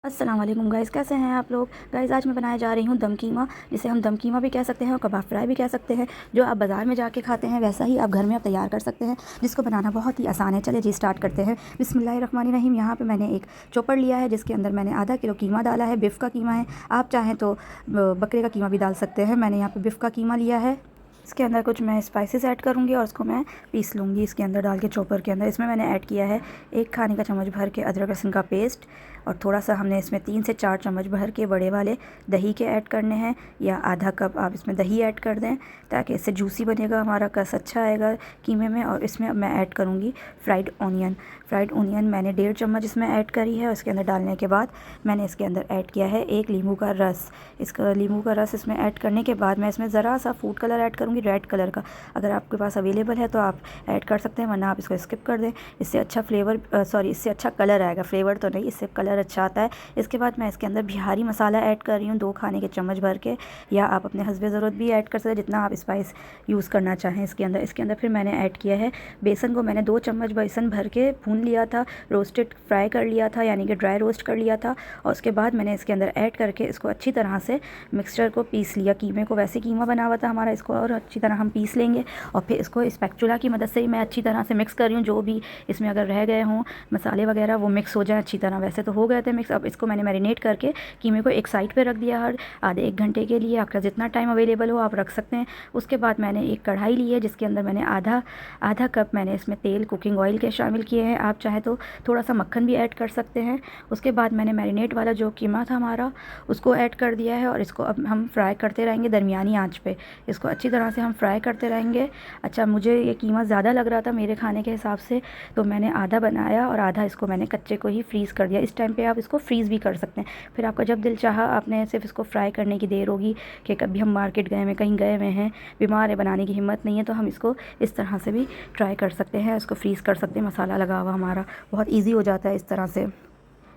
अस्सलाम वालेकुम गाइज़, कैसे हैं आप लोग। गाइज़ आज मैं बनाने जा रही हूँ दम कीमा, जिसे हम दम कीमा भी कह सकते हैं और कबाब फ्राई भी कह सकते हैं। जो आप बाज़ार में जाके खाते हैं वैसा ही आप घर में आप तैयार कर सकते हैं, जिसको बनाना बहुत ही आसान है। चलिए जी स्टार्ट करते हैं। बिस्मिल्लाहिर्रहमानिर्रहीम। यहाँ पे मैंने एक चॉपर लिया है, जिसके अंदर मैंने आधा किलो कीमा डाला है। बिफ़ का कीमा है, आप चाहें तो बकरे का कीमा भी डाल सकते हैं। मैंने यहाँ पर बिफ़ का कीमा लिया है। इसके अंदर कुछ मैं स्पाइसेस ऐड करूँगी और उसको मैं पीस लूँगी इसके अंदर डाल के चॉपर के अंदर। इसमें मैंने ऐड किया है 1 खाने का चम्मच भर के अदरक लहसुन का पेस्ट, और थोड़ा सा हमने इसमें 3 से 4 चम्मच भर के बड़े वाले दही के ऐड करने हैं, या आधा कप आप इसमें दही ऐड कर दें ताकि इससे जूसी बनेगा, हमारा कस अच्छा आएगा कीमे में। और इसमें अब मैं ऐड करूँगी फ्राइड ओनियन मैंने 1.5 चम्मच इसमें ऐड करी है। उसके अंदर डालने के बाद मैंने इसके अंदर ऐड किया है 1 नींबू का रस। इसका नींबू का रस इसमें ऐड करने के बाद मैं इसमें ज़रा सा फूड कलर ऐड करूँगी, रेड कलर का। अगर आपके पास अवेलेबल है तो आप ऐड कर सकते हैं, वरना आप इसको स्किप कर दें। इससे अच्छा इससे अच्छा कलर आएगा, फ्लेवर तो नहीं, इससे कलर अच्छा आता है। इसके बाद मैं इसके अंदर बिहारी मसाला ऐड कर रही हूँ 2 खाने के चम्मच भर के, या आप अपने हस्बे ज़रूरत भी ऐड कर सकते हैं, जितना आप स्पाइस यूज़ करना चाहें इसके अंदर फिर मैंने ऐड किया है बेसन को। मैंने 2 चम्मच बेसन भर के भून लिया था, रोस्टेड फ्राई कर लिया था, यानी कि ड्राई रोस्ट कर लिया था। और उसके बाद मैंने इसके अंदर ऐड करके इसको अच्छी तरह से मिक्सचर को पीस लिया। कीमे को वैसे कीमा बना हुआ था हमारा, इसको और अच्छी तरह हम पीस लेंगे। और फिर इसको स्पैचुला की मदद से ही मैं अच्छी तरह से मिक्स कर रही हूँ। जो भी इसमें अगर रह गए हों मसाले वगैरह वो मिक्स हो जाए अच्छी तरह। वैसे तो हो गए थे मिक्स। अब इसको मैंने मैरिनेट करके कीमे को एक साइड पे रख दिया, हर आधे 1 घंटे के लिए। आपका जितना टाइम अवेलेबल हो आप रख सकते हैं। उसके बाद मैंने एक कढ़ाई ली है, जिसके अंदर मैंने आधा कप मैंने इसमें तेल कुकिंग ऑयल के शामिल किए हैं। आप चाहे तो थोड़ा सा मक्खन भी ऐड कर सकते हैं। उसके बाद मैंने मैरिनेट वाला जो कीमा था हमारा उसको ऐड कर दिया है, और इसको अब हम फ्राई करते रहेंगे दरमियानी आंच पे। इसको अच्छी तरह से हम फ्राई करते रहेंगे। अच्छा, मुझे ये कीमा ज़्यादा लग रहा था मेरे खाने के हिसाब से, तो मैंने आधा बनाया और आधा इसको मैंने कच्चे को ही फ्रीज़ कर दिया। इस टाइम पे आप इसको फ्रीज़ भी कर सकते हैं। फिर आपका जब दिल चाहा, आपने सिर्फ इसको फ्राई करने की देर होगी कि कभी हम मार्केट गए हुए कहीं गए हुए हैं, बीमार है, बनाने की हिम्मत नहीं है, तो हम इसको इस तरह से भी ट्राई कर सकते हैं। इसको फ्रीज़ कर सकते हैं, मसाला लगा हुआ हमारा बहुत ईजी हो जाता है इस तरह से।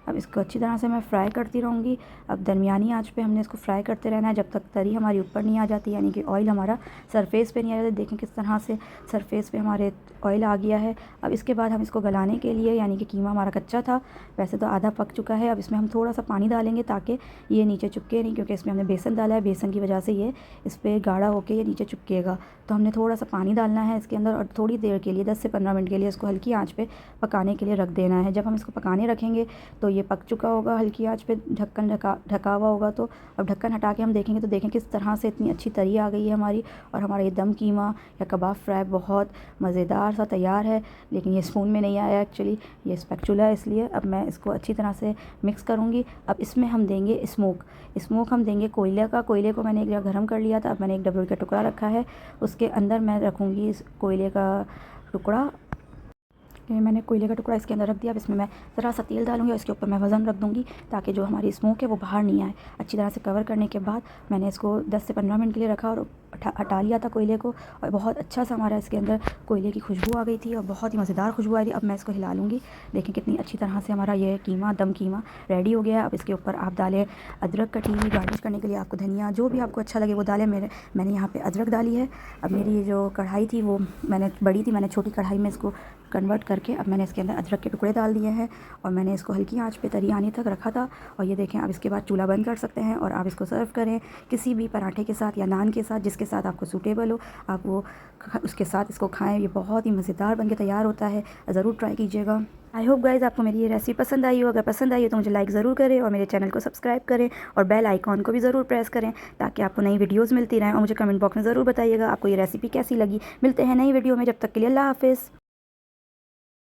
अब इसको अच्छी तरह से मैं फ्राई करती रहूँगी। अब दरमियानी आंच पे हमने इसको फ्राई करते रहना है जब तक तरी हमारी ऊपर नहीं आ जाती, यानी कि ऑयल हमारा सरफेस पे नहीं आ जाता। देखें किस तरह से सरफेस पे हमारे ऑयल आ गया है। अब इसके बाद हम इसको गलाने के लिए, यानी कि कीमा हमारा कच्चा था, वैसे तो आधा पक चुका है। अब इसमें हम थोड़ा सा पानी डालेंगे ताकि ये नीचे चिपके नहीं, क्योंकि इसमें हमने बेसन डाला है। बेसन की वजह से ये इस पर गाढ़ा होकर ये नीचे चिपकेगा। तो हमने थोड़ा सा पानी डालना है इसके अंदर, और थोड़ी देर के लिए 10 से 15 मिनट के लिए इसको हल्की आँच पर पकाने के लिए रख देना है। जब हम इसको पकाने रखेंगे तो ये पक चुका होगा, हल्की आंच पे ढक्कन ढका हुआ होगा। तो अब ढक्कन हटा के हम देखेंगे तो देखें किस तरह से इतनी अच्छी तरी आ गई है हमारी, और हमारा ये दम कीमा या कबाब फ्राई बहुत मज़ेदार सा तैयार है। लेकिन ये स्पून में नहीं आया एक्चुअली, ये स्पैचुला है, इसलिए। अब मैं इसको अच्छी तरह से मिक्स करूँगी। अब इसमें हम देंगे स्मोक हम देंगे कोयले का। कोयले को मैंने एक जगह गर्म कर लिया था। अब मैंने एक डबल का टुकड़ा रखा है, उसके अंदर मैं रखूँगी इस कोयले का टुकड़ा। मैंने कोयले का टुकड़ा इसके अंदर रख दिया। अब इसमें मैं ज़रा सा तेल डालूंगी और इसके ऊपर मैं वज़न रख दूंगी ताकि जो हमारी स्मोक है वो बाहर नहीं आए। अच्छी तरह से कवर करने के बाद मैंने इसको 10 से 15 मिनट के लिए रखा और हटा लिया था कोयले को, और बहुत अच्छा सा हमारा इसके अंदर कोयले की खुशबू आ गई थी और बहुत ही मज़ेदार खुशबू आ रही। अब मैं इसको हिला लूँगी। देखें कितनी अच्छी तरह से हमारा ये कीमा दम कीमा रेडी हो गया। अब इसके ऊपर आप डालें अदरक कटी हुई, गार्निश करने के लिए आपको धनिया, जो भी आपको अच्छा लगे वो डालें। मैंने यहाँ पर अदरक डाली है। अब मेरी ये जो कढ़ाई थी वो मैंने बड़ी थी, मैंने छोटी कढ़ाई में इसको कन्वर्ट करके अब मैंने इसके अंदर अदरक के टुकड़े डाल दिए हैं, और मैंने इसको हल्की आंच पे तरी आने तक रखा था। और ये देखें, अब इसके बाद चूल्हा बंद कर सकते हैं और आप इसको सर्व करें किसी भी पराठे के साथ या नान के साथ, जिसके साथ आपको सूटेबल हो, आप वो उसके साथ इसको खाएं। ये बहुत ही मज़ेदार बन के तैयार होता है, ज़रूर ट्राई कीजिएगा। आई होप गाइज़ आपको मेरी ये रेसिपी पसंद आई हो। अगर पसंद आई हो तो मुझे लाइक ज़रूर करें और मेरे चैनल को सब्सक्राइब करें, और बेल आइकॉन को भी ज़रूर प्रेस करें ताकि आपको नई वीडियोज़ मिलती रहें। और मुझे कमेंट बॉक्स में ज़रूर बताइएगा आपको ये रेसिपी कैसी लगी। मिलते हैं नई वीडियो में, जब तक के लिए अल्लाह हाफ़िज़।